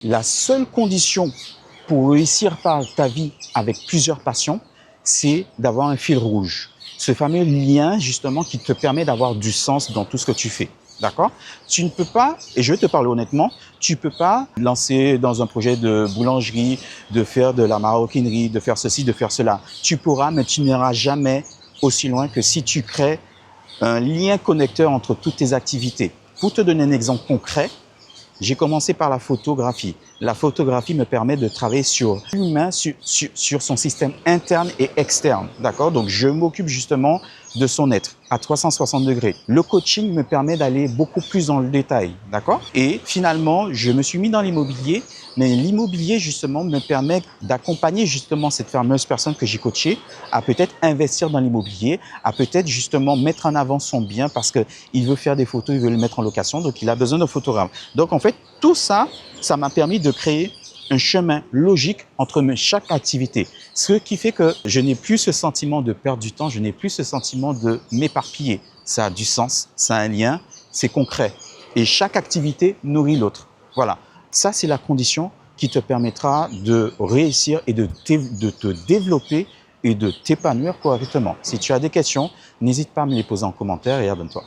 La seule condition pour réussir ta vie avec plusieurs passions, c'est d'avoir un fil rouge. Ce fameux lien, justement, qui te permet d'avoir du sens dans tout ce que tu fais. D'accord? Tu ne peux pas, et je vais te parler honnêtement, tu ne peux pas lancer dans un projet de boulangerie, de faire de la maroquinerie, de faire ceci, de faire cela. Tu pourras, mais tu n'iras jamais aussi loin que si tu crées un lien connecteur entre toutes tes activités. Pour te donner un exemple concret, j'ai commencé par la photographie. La photographie me permet de travailler sur l'humain, sur son système interne et externe. D'accord? Donc, je m'occupe justement de son être à 360 degrés. Le coaching me permet d'aller beaucoup plus dans le détail. D'accord? Et finalement, je me suis mis dans l'immobilier. Mais l'immobilier, justement, me permet d'accompagner justement cette fameuse personne que j'ai coachée à peut-être investir dans l'immobilier, à peut-être justement mettre en avant son bien parce qu'il veut faire des photos, il veut le mettre en location, donc il a besoin d'un photographe. Donc en fait, tout ça, ça m'a permis de créer un chemin logique entre chaque activité. Ce qui fait que je n'ai plus ce sentiment de perdre du temps, je n'ai plus ce sentiment de m'éparpiller. Ça a du sens, ça a un lien, c'est concret. Et chaque activité nourrit l'autre. Voilà. Ça, c'est la condition qui te permettra de réussir et de te développer et de t'épanouir correctement. Si tu as des questions, n'hésite pas à me les poser en commentaire et abonne-toi.